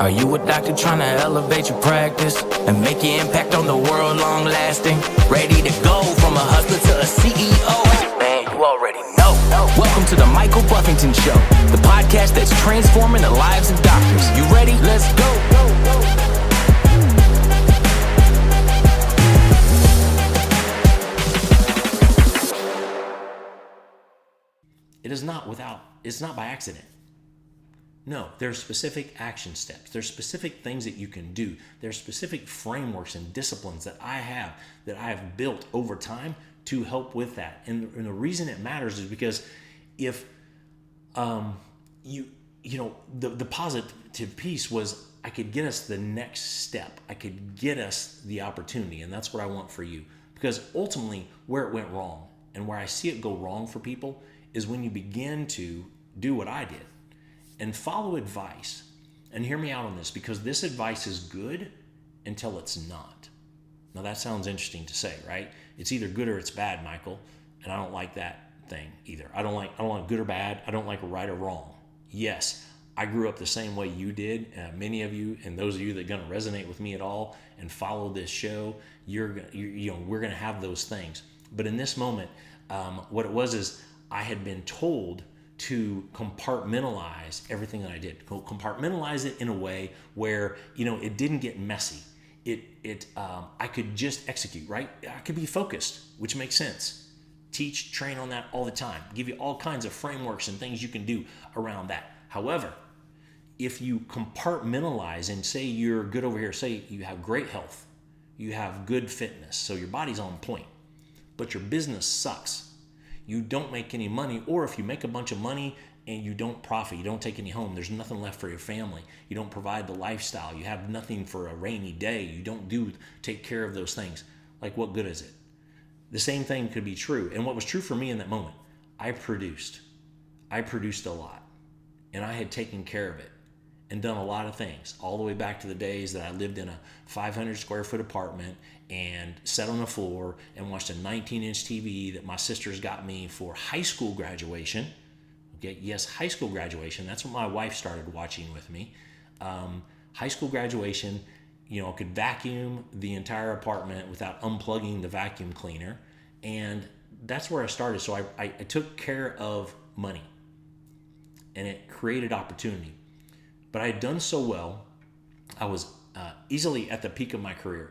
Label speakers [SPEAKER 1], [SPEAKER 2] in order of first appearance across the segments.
[SPEAKER 1] Are you a doctor trying to elevate your practice and make your impact on the world long lasting? Ready to go from a hustler to a CEO? Man, you already know. Welcome to the Michael Buffington Show, the podcast that's transforming the lives of doctors. You ready? Let's go.
[SPEAKER 2] It's not by accident. No, there's specific action steps. There's specific things that you can do. There's specific frameworks and disciplines that I have built over time to help with that. And the reason it matters is because if the positive piece was I could get us the next step. I could get us the opportunity, and that's what I want for you. Because ultimately, where it went wrong and where I see it go wrong for people is when you begin to do what I did and follow advice. And hear me out on this, because this advice is good until it's not. Now that sounds interesting to say, right? It's either good or it's bad, Michael. And I don't like that thing either. I don't like good or bad. I don't like right or wrong. Yes, I grew up the same way you did. Many of you, and those of you that are going to resonate with me at all and follow this show, we're going to have those things. But in this moment, what it was is I had been told to compartmentalize everything that I did. Compartmentalize it in a way where, it didn't get messy. I could just execute, right? I could be focused, which makes sense. Teach, train on that all the time. Give you all kinds of frameworks and things you can do around that. However, if you compartmentalize and say you're good over here, say you have great health, you have good fitness, so your body's on point, but your business sucks. You don't make any money, or if you make a bunch of money and you don't profit, you don't take any home, there's nothing left for your family. You don't provide the lifestyle. You have nothing for a rainy day. You don't take care of those things. Like, what good is it? The same thing could be true. And what was true for me in that moment, I produced a lot, and I had taken care of it and done a lot of things all the way back to the days that I lived in a 500 square foot apartment and sat on the floor and watched a 19-inch TV that my sisters got me for high school graduation. Okay, yes, high school graduation. That's what my wife started watching with me. High school graduation, I could vacuum the entire apartment without unplugging the vacuum cleaner. And that's where I started. So I took care of money, and it created opportunity. But I had done so well, I was easily at the peak of my career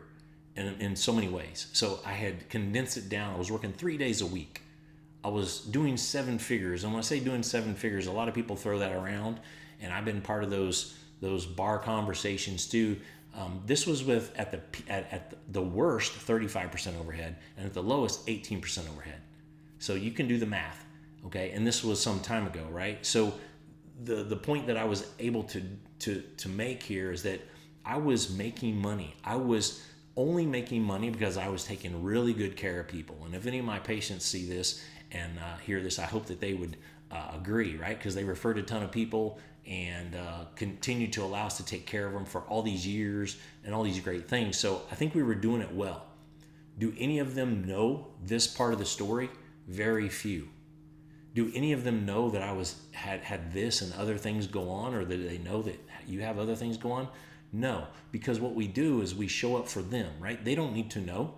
[SPEAKER 2] in so many ways. So I had condensed it down. I was working 3 days a week. I was doing 7 figures. And when I say doing 7 figures, a lot of people throw that around. And I've been part of those bar conversations too. This was with at the worst 35% overhead, and at the lowest 18% overhead. So you can do the math, okay? And this was some time ago, right? So the point that I was able to make here is that I was making money. I was only making money because I was taking really good care of people. And if any of my patients see this and hear this, I hope that they would agree, right? Because they referred a ton of people and continued to allow us to take care of them for all these years and all these great things. So I think we were doing it well. Do any of them know this part of the story? Very few. Do any of them know that I had this and other things go on, or that they know that you have other things go on? No, because what we do is we show up for them, right? They don't need to know.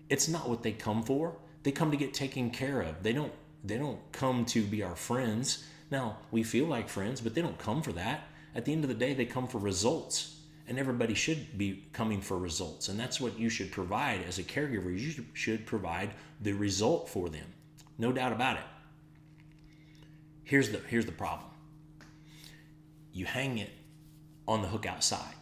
[SPEAKER 2] It's not what they come for. They come to get taken care of. They don't come to be our friends. Now, we feel like friends, but they don't come for that. At the end of the day, they come for results. And everybody should be coming for results. And that's what you should provide as a caregiver. You should provide the result for them. No doubt about it. Here's the problem. You hang it on the hook outside.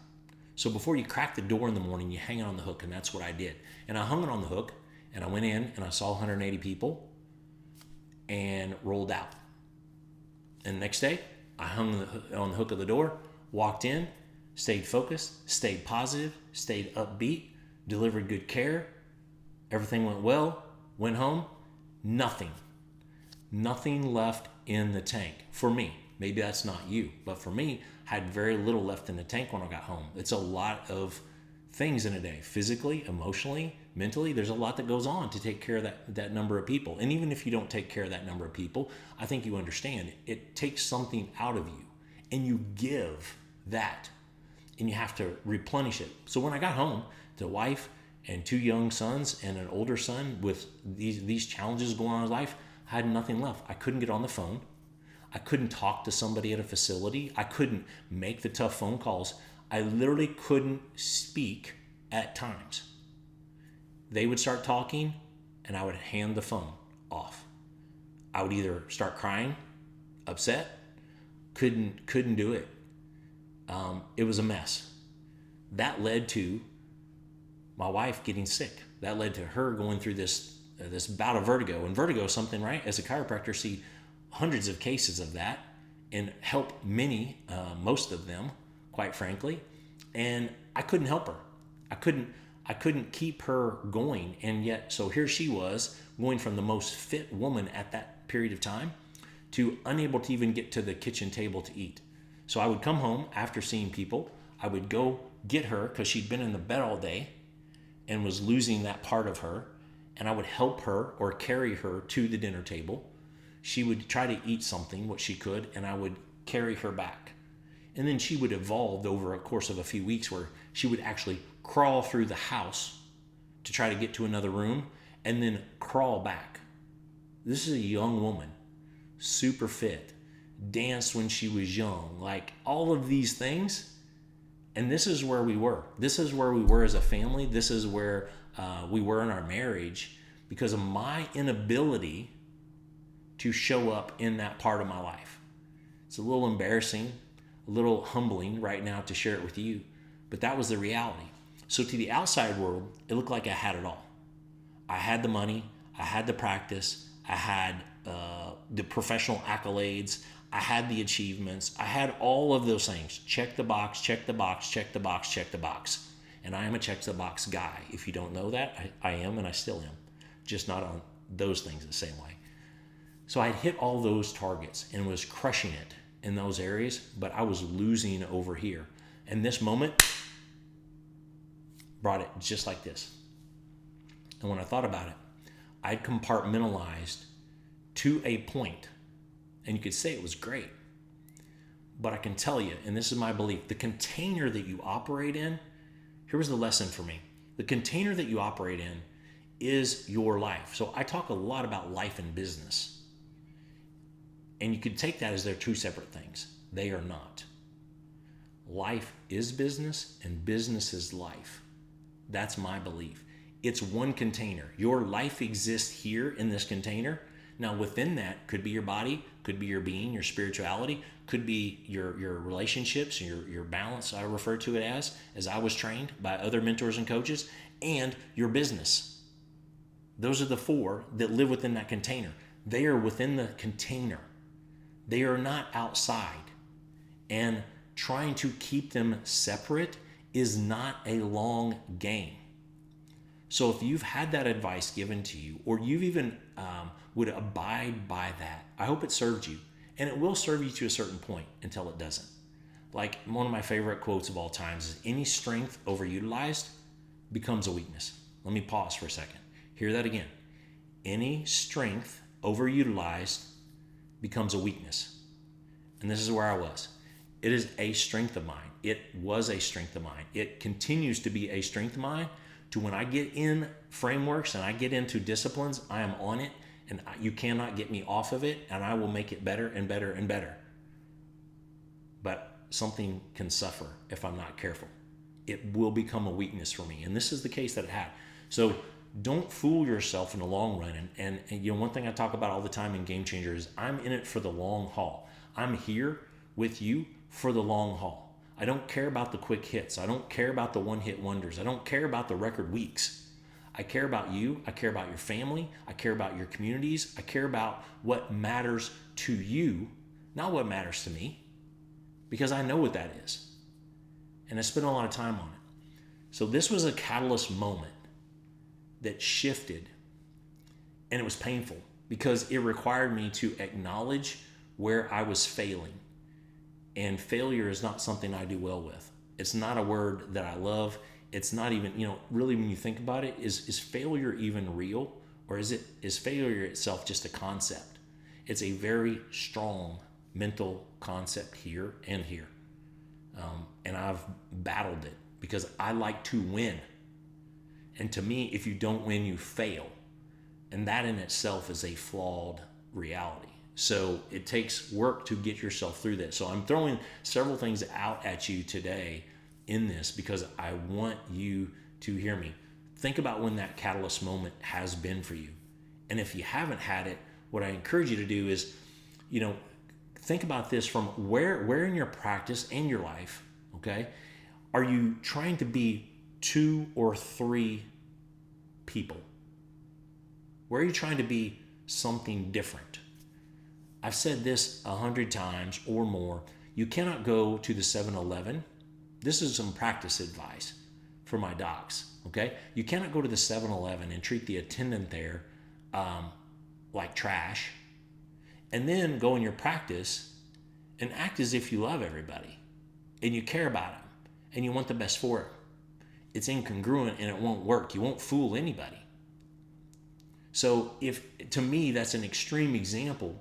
[SPEAKER 2] So before you crack the door in the morning, you hang it on the hook, and that's what I did. And I hung it on the hook, and I went in, and I saw 180 people, and rolled out. And the next day, I hung on the hook of the door, walked in, stayed focused, stayed positive, stayed upbeat, delivered good care. Everything went well, went home, nothing left in the tank for me. Maybe that's not you, but for me, I had very little left in the tank when I got home. It's a lot of things in a day, physically, emotionally, mentally. There's a lot that goes on to take care of that number of people. And even if you don't take care of that number of people, I think you understand it takes something out of you, and you give that. and you have to replenish it. So when I got home to a wife and 2 young sons and an older son with these challenges going on in his life, I had nothing left. I couldn't get on the phone. I couldn't talk to somebody at a facility. I couldn't make the tough phone calls. I literally couldn't speak at times. They would start talking and I would hand the phone off. I would either start crying, upset, couldn't do it. It was a mess. That led to my wife getting sick. That led to her going through this bout of vertigo. And vertigo is something, right? As a chiropractor, see hundreds of cases of that and help many, most of them, quite frankly. And I couldn't help her. I couldn't keep her going. And yet, so here she was going from the most fit woman at that period of time to unable to even get to the kitchen table to eat. So I would come home after seeing people. I would go get her because she'd been in the bed all day and was losing that part of her. And I would help her or carry her to the dinner table. She would try to eat something, what she could, and I would carry her back. And then she would evolve over a course of a few weeks where she would actually crawl through the house to try to get to another room and then crawl back. This is a young woman, super fit, danced when she was young, like all of these things. And this is where we were. This is where we were as a family. This is where we were in our marriage because of my inability to show up in that part of my life. It's a little embarrassing, a little humbling right now to share it with you, but that was the reality. So to the outside world, it looked like I had it all. I had the money, I had the practice, I had the professional accolades, I had the achievements, I had all of those things. Check the box, check the box, check the box, check the box. And I am a check the box guy. If you don't know that, I am and I still am. Just not on those things the same way. So I hit all those targets and was crushing it in those areas, but I was losing over here. And this moment brought it just like this. And when I thought about it, I'd compartmentalized to a point, and you could say it was great. But I can tell you, and this is my belief, the container that you operate in, here was the lesson for me. The container that you operate in is your life. So I talk a lot about life and business. And you could take that as they're two separate things. They are not. Life is business and business is life. That's my belief. It's one container. Your life exists here in this container. Now within that could be your body, could be your being, your spirituality, could be your relationships, your balance, I refer to it as I was trained by other mentors and coaches, and your business. Those are the four that live within that container. They are within the container. They are not outside. And trying to keep them separate is not a long game. So if you've had that advice given to you, or you've even would abide by that, I hope it served you. And it will serve you to a certain point until it doesn't. Like one of my favorite quotes of all times is, any strength overutilized becomes a weakness. Let me pause for a second. Hear that again. Any strength overutilized becomes a weakness. And this is where I was. It is a strength of mine. It was a strength of mine. It continues to be a strength of mine to when I get in frameworks and I get into disciplines, I am on it and you cannot get me off of it, and I will make it better and better and better. But something can suffer if I'm not careful. It will become a weakness for me. And this is the case that it had. So don't fool yourself in the long run. And you know, one thing I talk about all the time in Game Changer is I'm in it for the long haul. I'm here with you for the long haul. I don't care about the quick hits. I don't care about the one-hit wonders. I don't care about the record weeks. I care about you. I care about your family. I care about your communities. I care about what matters to you, not what matters to me, because I know what that is. And I spent a lot of time on it. So this was a catalyst moment that shifted, and it was painful because it required me to acknowledge where I was failing. And failure is not something I do well with. It's not a word that I love. It's not even, really when you think about it, is failure even real? Or is failure itself just a concept? It's a very strong mental concept here and here. And I've battled it because I like to win. And to me, if you don't win, you fail. And that in itself is a flawed reality. So it takes work to get yourself through that. So I'm throwing several things out at you today in this because I want you to hear me. Think about when that catalyst moment has been for you. And if you haven't had it, what I encourage you to do is, think about this from where in your practice and your life, okay, are you trying to be 2 or 3 people? Where are you trying to be something different? I've said this 100 times or more. You cannot go to the 7-Eleven. This is some practice advice for my docs, okay? You cannot go to the 7-Eleven and treat the attendant there like trash, and then go in your practice and act as if you love everybody and you care about them and you want the best for them. It's incongruent and it won't work. You won't fool anybody. So to me, that's an extreme example,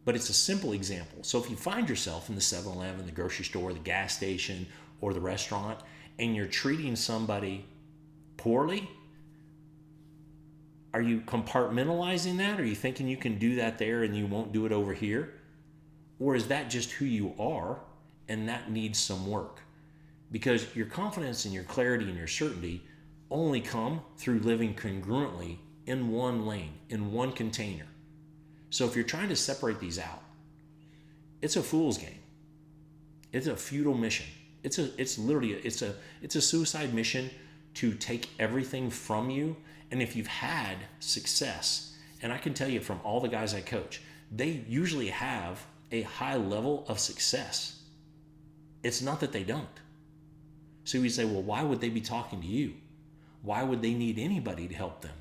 [SPEAKER 2] but it's a simple example. So if you find yourself in the 7-Eleven, the grocery store, the gas station, or the restaurant, and you're treating somebody poorly, are you compartmentalizing that? Are you thinking you can do that there and you won't do it over here? Or is that just who you are and that needs some work? Because your confidence and your clarity and your certainty only come through living congruently in one lane, in one container. So if you're trying to separate these out, it's a fool's game. It's a futile mission. It's a suicide mission to take everything from you. And if you've had success, and I can tell you from all the guys I coach, they usually have a high level of success. It's not that they don't. So you say, well, why would they be talking to you? Why would they need anybody to help them?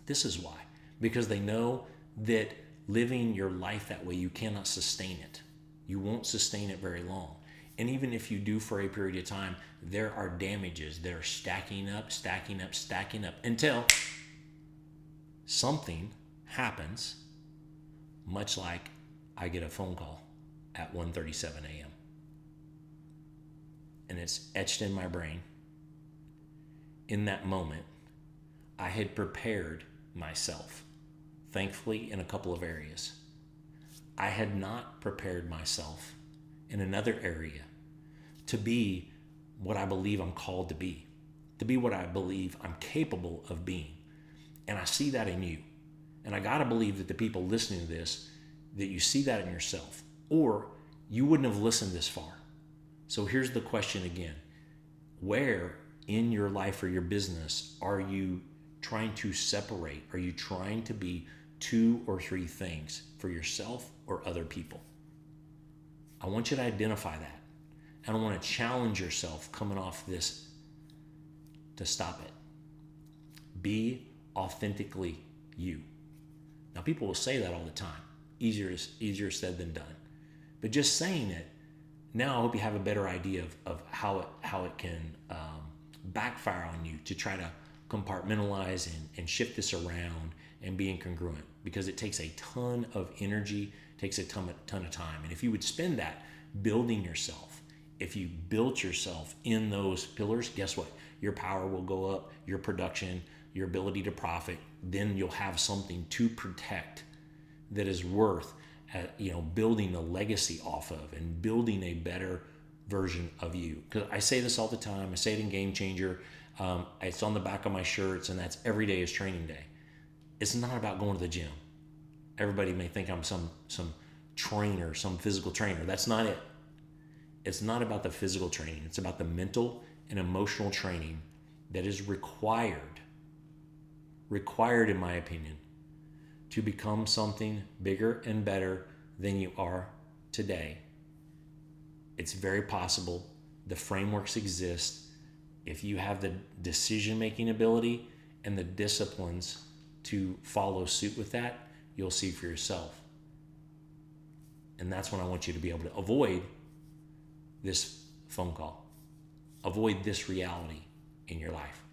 [SPEAKER 2] This is why. Because they know that living your life that way, you cannot sustain it. You won't sustain it very long. And even if you do for a period of time, there are damages that are stacking up until something happens, much like I get a phone call at 1:37 a.m. And it's etched in my brain. In that moment, I had prepared myself, thankfully, in a couple of areas. I had not prepared myself in another area to be what I believe I'm called to be what I believe I'm capable of being. And I see that in you. And I got to believe that the people listening to this, that you see that in yourself, or you wouldn't have listened this far. So here's the question again. Where in your life or your business are you trying to separate? Are you trying to be 2 or 3 things for yourself or other people? I want you to identify that. And I want to challenge yourself coming off this to stop it. Be authentically you. Now, people will say that all the time. Easier said than done. But just saying it, now I hope you have a better idea of how it can backfire on you to try to compartmentalize and shift this around and be incongruent, because it takes a ton of energy, takes a ton of time. And if you would spend that building yourself, if you built yourself in those pillars, guess what? Your power will go up, your production, your ability to profit, then you'll have something to protect that is worth building a legacy off of and building a better version of you. Because I say this all the time. I say it in Game Changer. It's on the back of my shirts, and that's every day is training day. It's not about going to the gym. Everybody may think I'm some trainer, some physical trainer. That's not it. It's not about the physical training. It's about the mental and emotional training that is required in my opinion, to become something bigger and better than you are today. It's very possible. The frameworks exist. If you have the decision-making ability and the disciplines to follow suit with that, you'll see for yourself. And that's when I want you to be able to avoid this phone call. Avoid this reality in your life.